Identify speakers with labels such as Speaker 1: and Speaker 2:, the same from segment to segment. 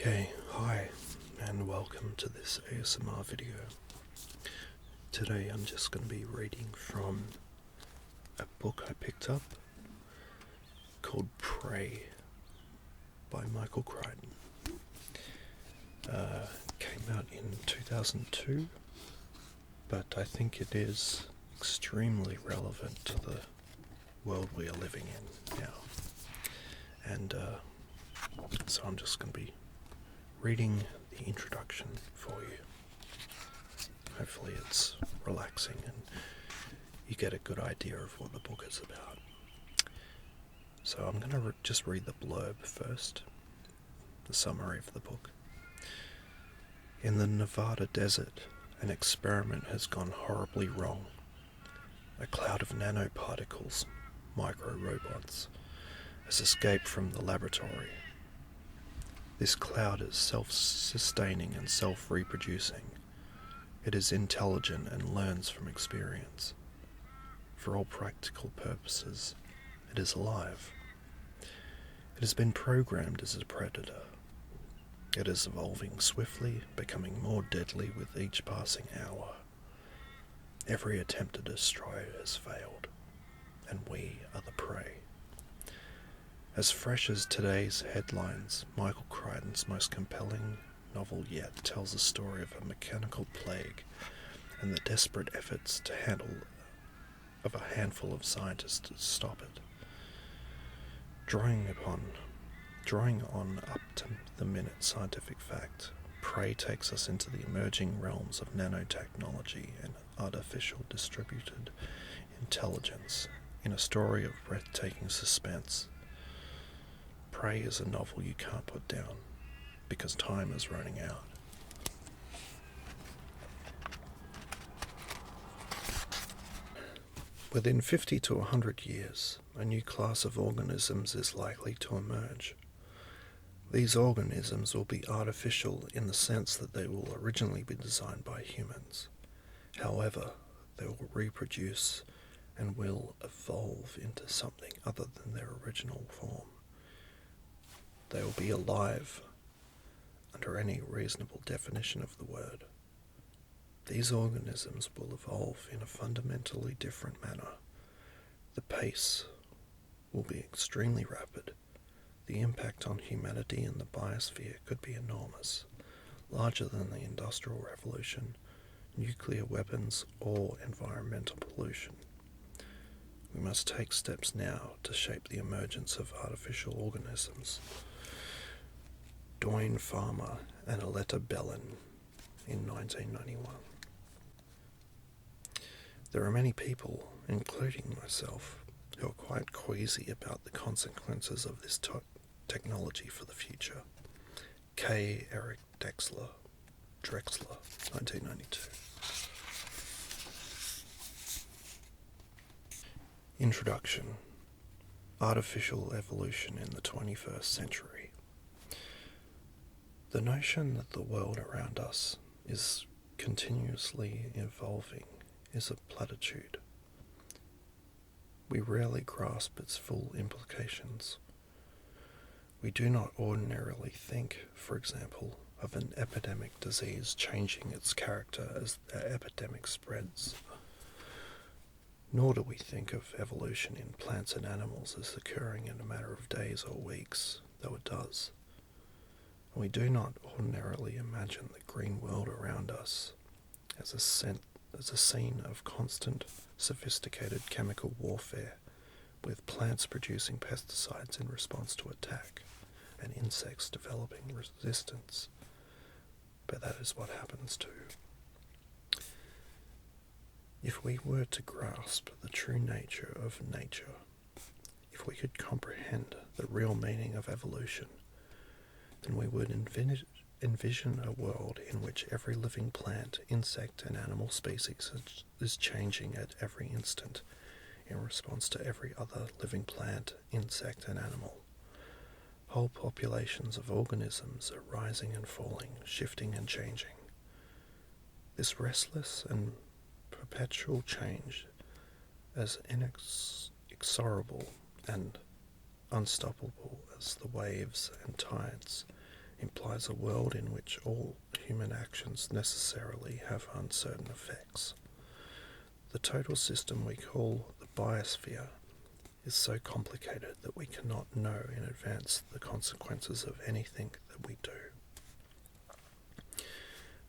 Speaker 1: Okay, hi, and welcome to this ASMR video. Today I'm just going to be reading from a book I picked up called Prey by Michael Crichton. Came out in 2002, but I think it is extremely relevant to the world we are living in now. And so I'm just going to be reading the introduction for you. Hopefully it's relaxing and you get a good idea of what the book is about. So I'm going to just read the blurb first, the summary of the book. In the Nevada desert, an experiment has gone horribly wrong. A cloud of nanoparticles, micro-robots, has escaped from the laboratory. This cloud is self-sustaining and self-reproducing. It is intelligent and learns from experience. For all practical purposes, it is alive. It has been programmed as a predator. It is evolving swiftly, becoming more deadly with each passing hour. Every attempt to destroy it has failed, and we are the prey. As fresh as today's headlines, Michael Crichton's most compelling novel yet tells the story of a mechanical plague and the desperate efforts of a handful of scientists to stop it. Drawing on up-to-the-minute scientific fact, Prey takes us into the emerging realms of nanotechnology and artificial distributed intelligence in a story of breathtaking suspense. Prey is a novel you can't put down, because time is running out. Within 50 to 100 years, a new class of organisms is likely to emerge. These organisms will be artificial in the sense that they will originally be designed by humans. However, they will reproduce and will evolve into something other than their original form. They will be alive under any reasonable definition of the word. These organisms will evolve in a fundamentally different manner. The pace will be extremely rapid. The impact on humanity and the biosphere could be enormous, larger than the Industrial Revolution, nuclear weapons, or environmental pollution. We must take steps now to shape the emergence of artificial organisms. Doyne Farmer and Aletta Bellin in 1991. There are many people, including myself, who are quite queasy about the consequences of this technology for the future. K. Eric Drexler, 1992. Introduction. Artificial evolution in the 21st century. The notion that the world around us is continuously evolving is a platitude. We rarely grasp its full implications. We do not ordinarily think, for example, of an epidemic disease changing its character as the epidemic spreads. Nor do we think of evolution in plants and animals as occurring in a matter of days or weeks, though it does. We do not ordinarily imagine the green world around us as a scene of constant, sophisticated chemical warfare, with plants producing pesticides in response to attack, and insects developing resistance. But that is what happens too. If we were to grasp the true nature of nature, if we could comprehend the real meaning of evolution, then we would envision a world in which every living plant, insect, and animal species is changing at every instant in response to every other living plant, insect, and animal. Whole populations of organisms are rising and falling, shifting and changing. This restless and perpetual change, as inexorable and unstoppable as the waves and tides, implies a world in which all human actions necessarily have uncertain effects. The total system we call the biosphere is so complicated that we cannot know in advance the consequences of anything that we do.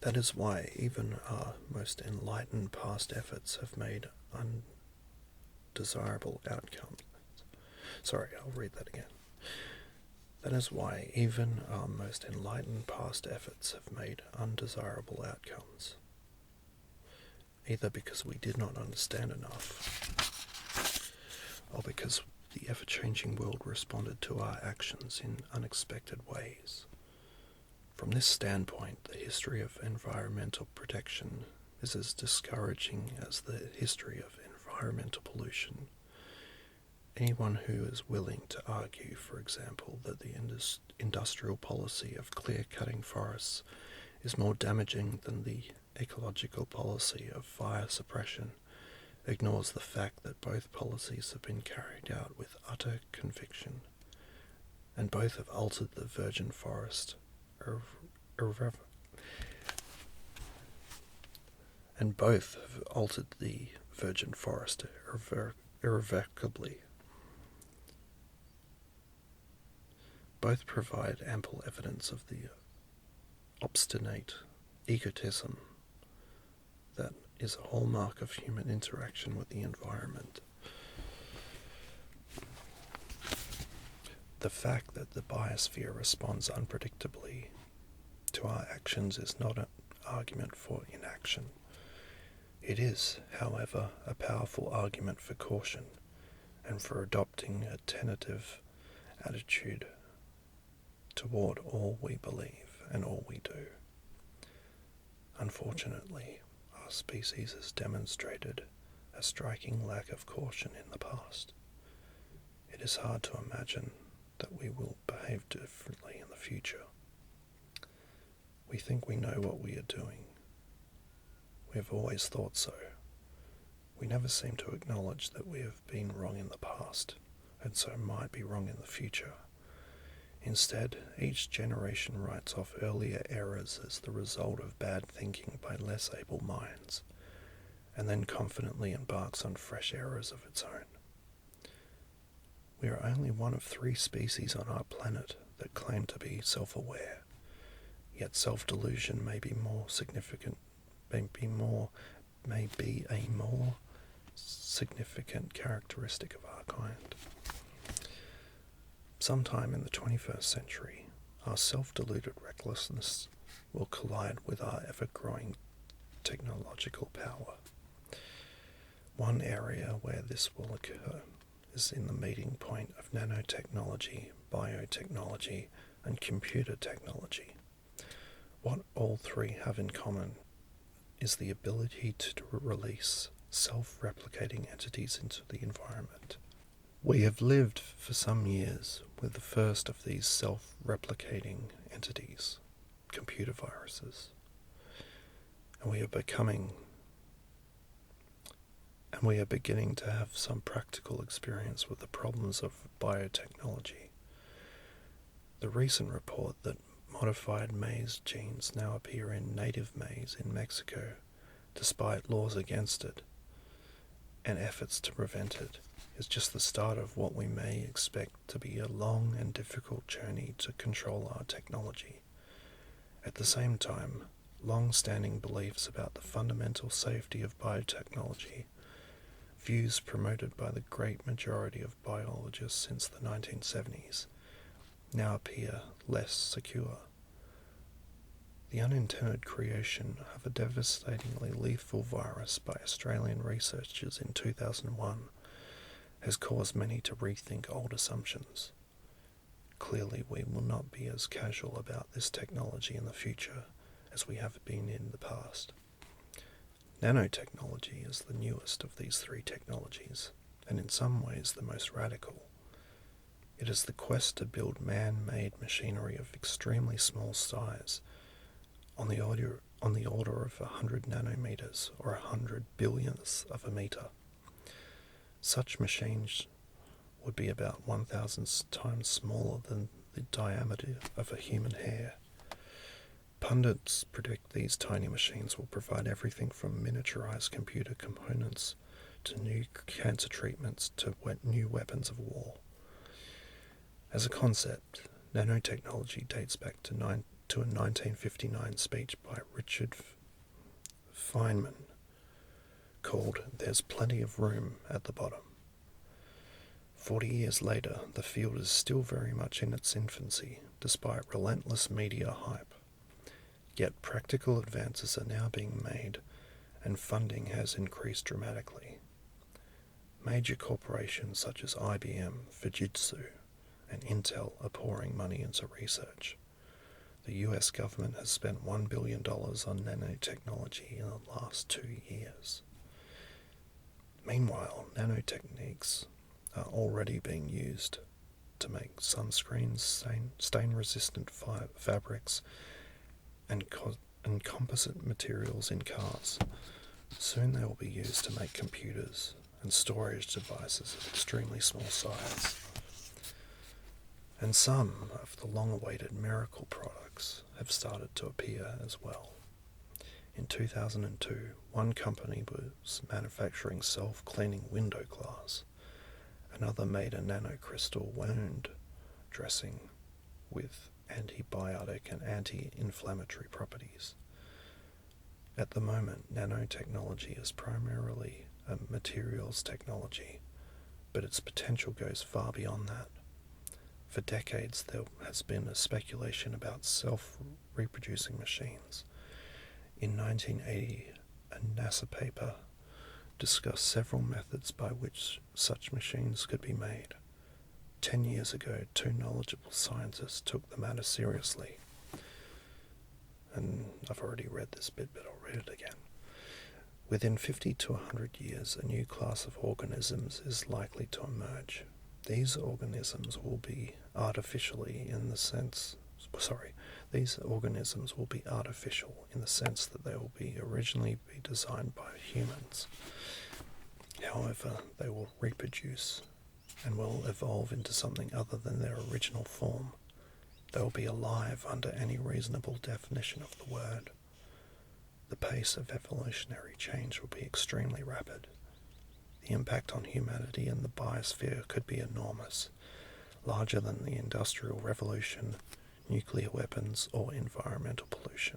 Speaker 1: That is why even our most enlightened past efforts have made undesirable outcomes. Sorry, I'll read that again. That is why even our most enlightened past efforts have made undesirable outcomes, either because we did not understand enough, or because the ever-changing world responded to our actions in unexpected ways. From this standpoint, the history of environmental protection is as discouraging as the history of environmental pollution. Anyone who is willing to argue, for example, that the industrial policy of clear-cutting forests is more damaging than the ecological policy of fire suppression ignores the fact that both policies have been carried out with utter conviction, and both have altered the virgin forest irrevocably. Both provide ample evidence of the obstinate egotism that is a hallmark of human interaction with the environment. The fact that the biosphere responds unpredictably to our actions is not an argument for inaction. It is, however, a powerful argument for caution and for adopting a tentative attitude toward all we believe and all we do. Unfortunately, our species has demonstrated a striking lack of caution in the past. It is hard to imagine that we will behave differently in the future. We think we know what we are doing. We have always thought so. We never seem to acknowledge that we have been wrong in the past, and so might be wrong in the future. Instead, each generation writes off earlier errors as the result of bad thinking by less able minds, and then confidently embarks on fresh errors of its own. We are only one of 3 species on our planet that claim to be self-aware, yet self-delusion may be a more significant characteristic of our kind. Sometime in the 21st century, our self-deluded recklessness will collide with our ever-growing technological power. One area where this will occur is in the meeting point of nanotechnology, biotechnology, and computer technology. What all 3 have in common is the ability to release self-replicating entities into the environment. We have lived for some years with the first of these self-replicating entities, computer viruses, and we are beginning to have some practical experience with the problems of biotechnology. The recent report that modified maize genes now appear in native maize in Mexico, despite laws against it and efforts to prevent it, is just the start of what we may expect to be a long and difficult journey to control our technology. At the same time, long-standing beliefs about the fundamental safety of biotechnology, views promoted by the great majority of biologists since the 1970s, now appear less secure. The unintended creation of a devastatingly lethal virus by Australian researchers in 2001 has caused many to rethink old assumptions. Clearly, we will not be as casual about this technology in the future as we have been in the past. Nanotechnology is the newest of these 3 technologies, and in some ways the most radical. It is the quest to build man-made machinery of extremely small size, on the order of 100 nanometers or 100 billionths of a meter. Such machines would be about 1,000 times smaller than the diameter of a human hair. Pundits predict these tiny machines will provide everything from miniaturized computer components to new cancer treatments to new weapons of war. As a concept, nanotechnology dates back to a 1959 speech by Richard Feynman called "There's Plenty of Room at the Bottom." 40 years later, the field is still very much in its infancy, despite relentless media hype. Yet practical advances are now being made, and funding has increased dramatically. Major corporations such as IBM, Fujitsu, and Intel are pouring money into research. The US government has spent $1 billion on nanotechnology in the last 2 years. Meanwhile, nanotechniques are already being used to make sunscreens, stain-resistant fabrics, and composite materials in cars. Soon they will be used to make computers and storage devices of extremely small size. And some of the long-awaited miracle products have started to appear as well. In 2002, one company was manufacturing self-cleaning window glass. Another made a nanocrystal wound dressing with antibiotic and anti-inflammatory properties. At the moment, nanotechnology is primarily a materials technology, but its potential goes far beyond that. For decades, there has been a speculation about self-reproducing machines. In 1980, a NASA paper discussed several methods by which such machines could be made. 10 years ago, 2 knowledgeable scientists took the matter seriously. And I've already read this bit, but I'll read it again. Within 50 to 100 years, a new class of organisms is likely to emerge. These organisms will be artificial in the sense that they will be originally designed by humans. However, they will reproduce and will evolve into something other than their original form. They will be alive under any reasonable definition of the word. The pace of evolutionary change will be extremely rapid. The impact on humanity and the biosphere could be enormous, larger than the Industrial Revolution, nuclear weapons, or environmental pollution.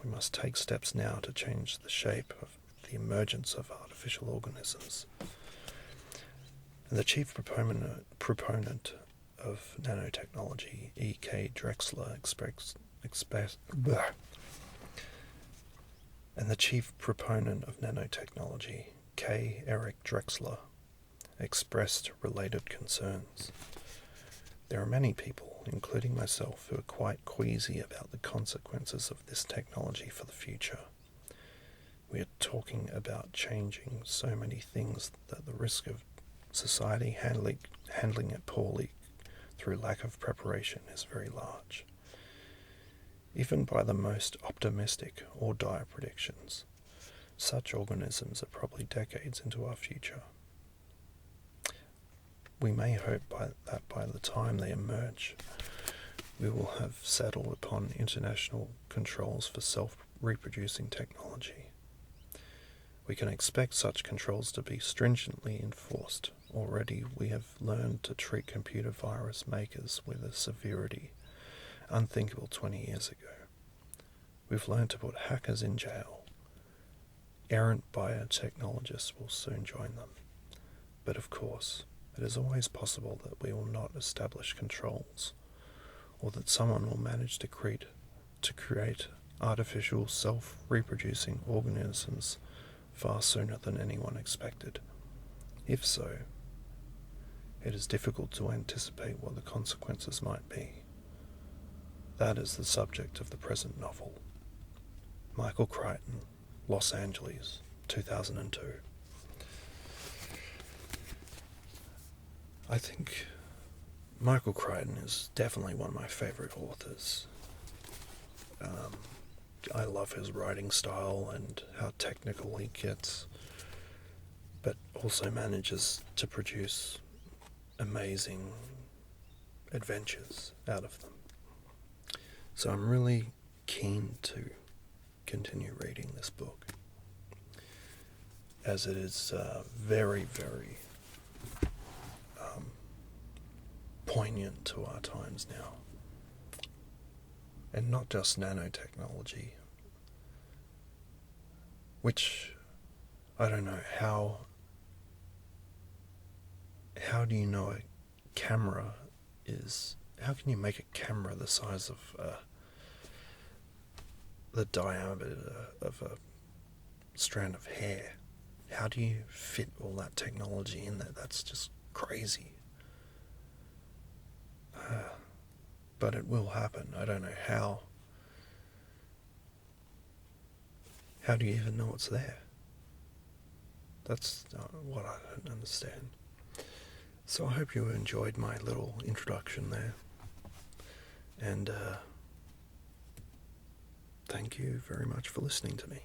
Speaker 1: We must take steps now to change the shape of the emergence of artificial organisms. And the chief proponent of nanotechnology, E.K. Drexler, and the chief proponent of nanotechnology, K. Eric Drexler, expressed related concerns. There are many people, including myself, who are quite queasy about the consequences of this technology for the future. We are talking about changing so many things that the risk of society handling it poorly through lack of preparation is very large. Even by the most optimistic or dire predictions, such organisms are probably decades into our future. We may hope that by the time they emerge, we will have settled upon international controls for self-reproducing technology. We can expect such controls to be stringently enforced. Already we have learned to treat computer virus makers with a severity unthinkable 20 years ago. We've learned to put hackers in jail. Errant biotechnologists will soon join them. But of course, it is always possible that we will not establish controls, or that someone will manage to create artificial self-reproducing organisms far sooner than anyone expected. If so, it is difficult to anticipate what the consequences might be. That is the subject of the present novel. Michael Crichton, Los Angeles, 2002. I think Michael Crichton is definitely one of my favorite authors. I love his writing style and how technical he gets, but also manages to produce amazing adventures out of them. So I'm really keen to continue reading this book, as it is very, very poignant to our times now. And not just nanotechnology, which I don't know how do you know a camera is, how can you make a camera the size of the diameter of a strand of hair? How do you fit all that technology in there? That's just crazy. But it will happen. I don't know how. How do you even know it's there? That's what I don't understand. So I hope you enjoyed my little introduction there. And thank you very much for listening to me.